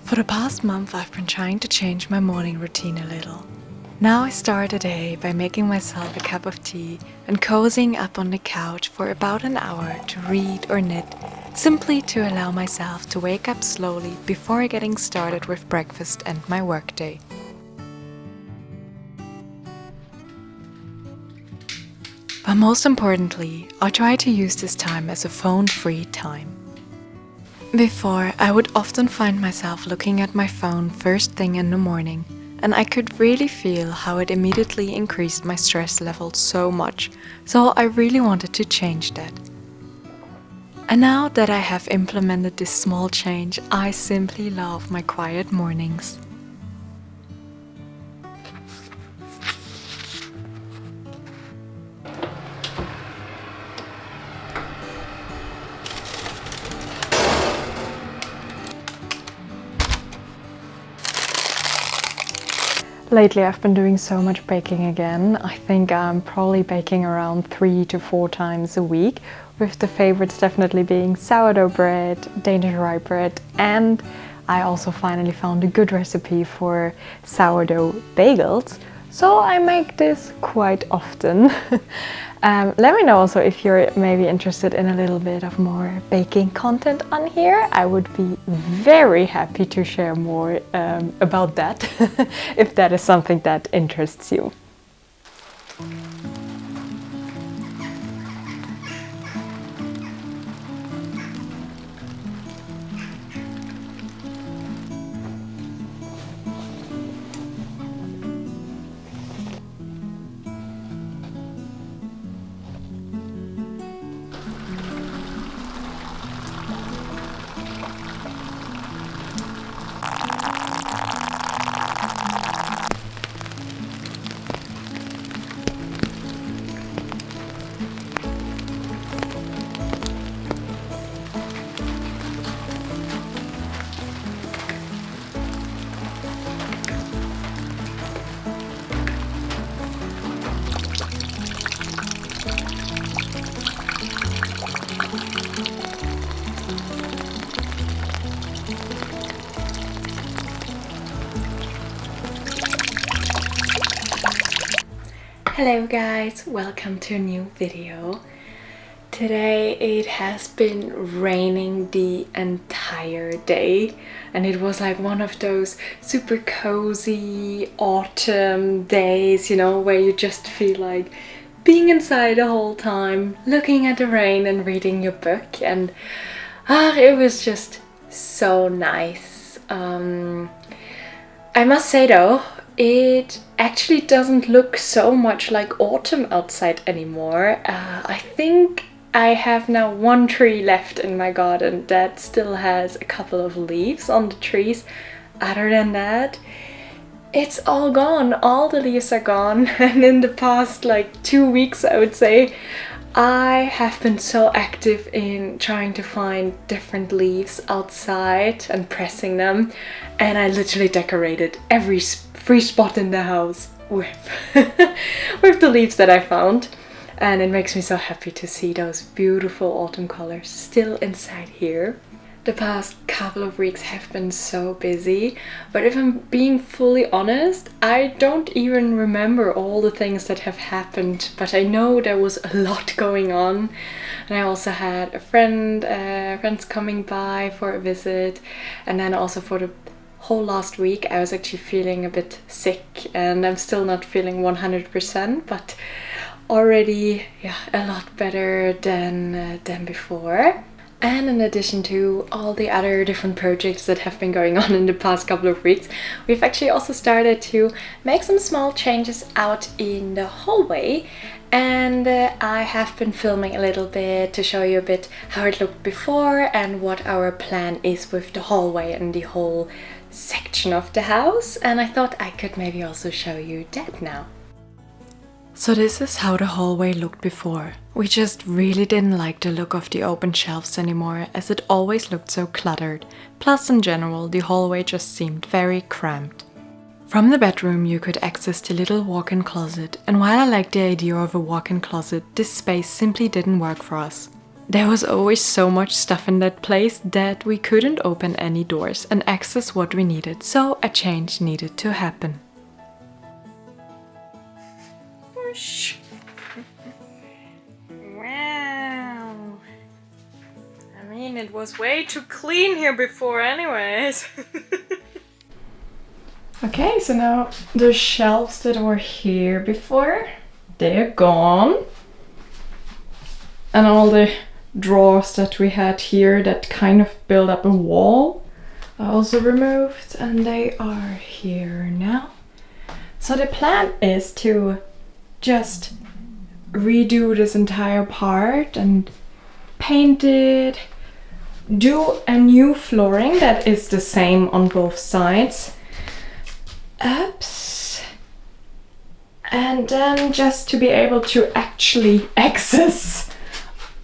For the past month, I've been trying to change my morning routine a little. Now I start the day by making myself a cup of tea and cozying up on the couch for about an hour to read or knit, simply to allow myself to wake up slowly before getting started with breakfast and my workday. But most importantly, I try to use this time as a phone-free time. Before, I would often find myself looking at my phone first thing in the morning, and I could really feel how it immediately increased my stress level so much, so I really wanted to change that. And now that I have implemented this small change, I simply love my quiet mornings. Lately I've been doing so much baking again. I think I'm probably baking around 3 to 4 times a week, with the favorites definitely being sourdough bread, Danish rye bread, and I also finally found a good recipe for sourdough bagels. So I make this quite often. Let me know also if you're maybe interested in a little bit of more baking content on here. I would be very happy to share more about that, if that is something that interests you. Hello guys, welcome to a new video. Today it has been raining the entire day and it was like one of those super cozy autumn days, you know, where you just feel like being inside the whole time, looking at the rain and reading your book, and it was just so nice. I must say though, it actually doesn't look so much like autumn outside anymore. I think I have now one tree left in my garden that still has a couple of leaves on the trees. Other than that, it's all gone. All the leaves are gone. And in the past like 2 weeks, I would say, I have been so active in trying to find different leaves outside and pressing them, and I literally decorated every free spot in the house with with the leaves that I found, and it makes me so happy to see those beautiful autumn colors still inside here. The past couple of weeks have been so busy, but if I'm being fully honest, I don't even remember all the things that have happened, but I know there was a lot going on. And I also had friends coming by for a visit, and then also for the whole last week I was actually feeling a bit sick, and I'm still not feeling 100%, but already a lot better than before. And in addition to all the other different projects that have been going on in the past couple of weeks, we've actually also started to make some small changes out in the hallway. And I have been filming a little bit to show you a bit how it looked before and what our plan is with the hallway and the whole section of the house. And I thought I could maybe also show you that now. So this is how the hallway looked before. We just really didn't like the look of the open shelves anymore, as it always looked so cluttered. Plus in general, the hallway just seemed very cramped. From the bedroom you could access the little walk-in closet, and while I liked the idea of a walk-in closet, this space simply didn't work for us. there was always so much stuff in that place that we couldn't open any doors and access what we needed, so a change needed to happen. Whoosh. Wow. I mean, it was way too clean here before anyways. Okay, so now the shelves that were here before, they're gone. And all the drawers that we had here that kind of build up a wall are also removed, and they are here now. So the plan is to just redo this entire part and paint it, do a new flooring that is the same on both sides. Oops. And then just to be able to actually access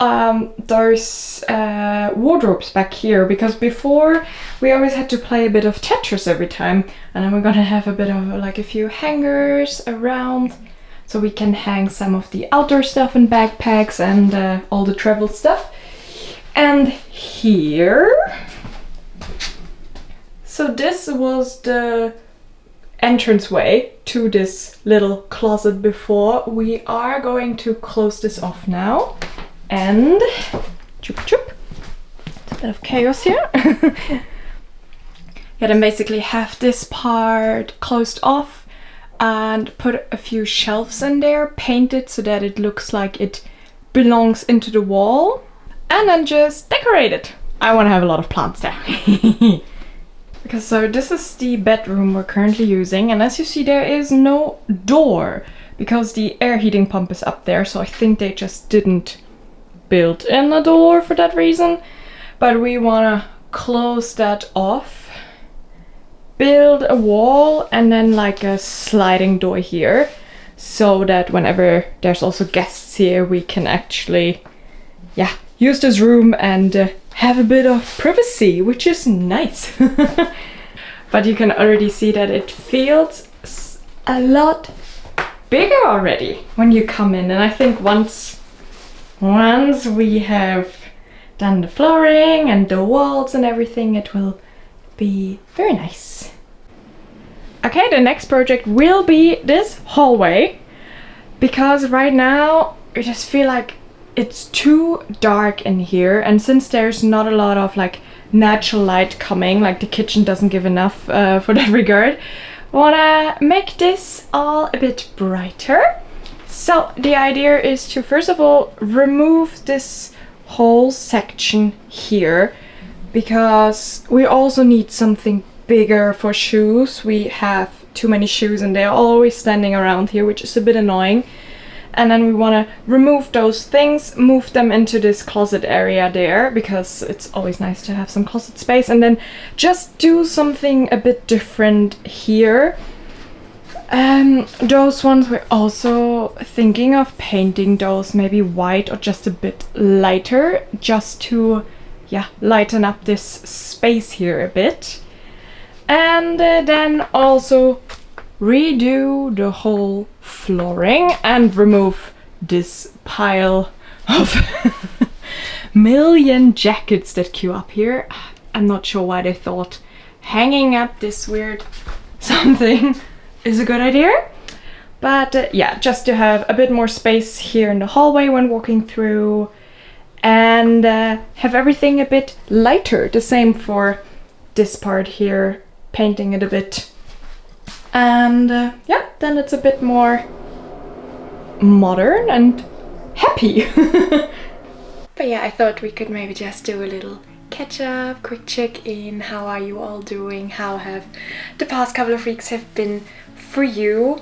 those wardrobes back here, because before we always had to play a bit of Tetris every time, and then we're gonna have a bit of like a few hangers around so we can hang some of the outdoor stuff and backpacks and all the travel stuff. And here, so this was the entranceway to this little closet before. We are going to close this off now, and choop choop, it's a bit of chaos here. Yeah, then basically have this part closed off and put a few shelves in there, paint it so that it looks like it belongs into the wall, and then just decorate it. I want to have a lot of plants there. Because so this is the bedroom we're currently using, and as you see there is no door because the air heating pump is up there, so I think they just didn't build in a door for that reason. But we want to close that off, build a wall, and then like a sliding door here, so that whenever there's also guests here we can actually use this room and have a bit of privacy, which is nice. But you can already see that it feels a lot bigger already when you come in, and I think once we have done the flooring and the walls and everything, it will be very nice. Okay, the next project will be this hallway, because right now I just feel like it's too dark in here, and since there's not a lot of like natural light coming, like the kitchen doesn't give enough for that regard, I wanna make this all a bit brighter. So the idea is to first of all remove this whole section here, because we also need something bigger for shoes. We have too many shoes and they're always standing around here, which is a bit annoying. And then we want to remove those things, move them into this closet area there, because it's always nice to have some closet space, and then just do something a bit different here. Those ones we're also thinking of painting those maybe white or just a bit lighter, just to lighten up this space here a bit. And then also redo the whole flooring and remove this pile of million jackets that queue up here. I'm not sure why they thought hanging up this weird something is a good idea, but just to have a bit more space here in the hallway when walking through, and have everything a bit lighter. The same for this part here, painting it a bit. And then it's a bit more modern and happy. But yeah, I thought we could maybe just do a little catch up, quick check in. How are you all doing? How have the past couple of weeks have been for you?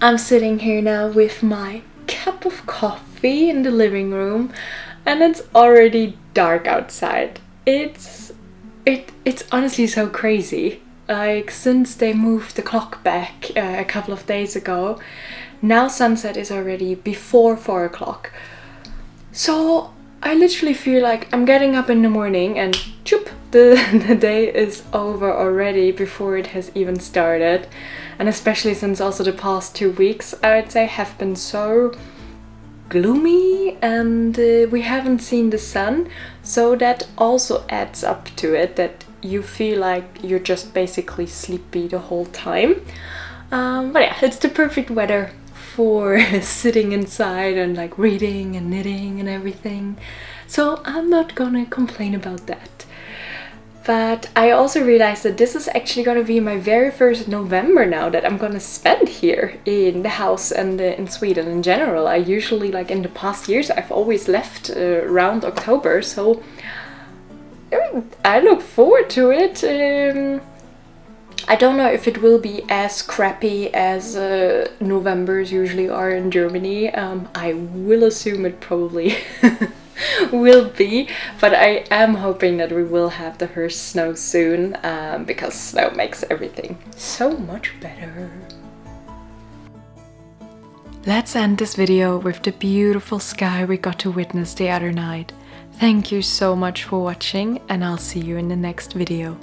I'm sitting here now with my cup of coffee in the living room, and it's already dark outside. It's honestly so crazy. Like, since they moved the clock back a couple of days ago, now sunset is already before 4 o'clock. So I literally feel like I'm getting up in the morning and choop, the day is over already before it has even started. And especially since also the past 2 weeks, I would say, have been so gloomy, and we haven't seen the sun, so that also adds up to it, that you feel like you're just basically sleepy the whole time. But yeah, it's the perfect weather for sitting inside and like reading and knitting and everything, so I'm not gonna complain about that. But I also realized that this is actually gonna be my very first November now that I'm gonna spend here in the house and in Sweden in general. I usually, like in the past years, I've always left around October, so I look forward to it. I don't know if it will be as crappy as Novembers usually are in Germany. I will assume it probably will be, but I am hoping that we will have the first snow soon, because snow makes everything so much better. Let's end this video with the beautiful sky we got to witness the other night. Thank you so much for watching, and I'll see you in the next video.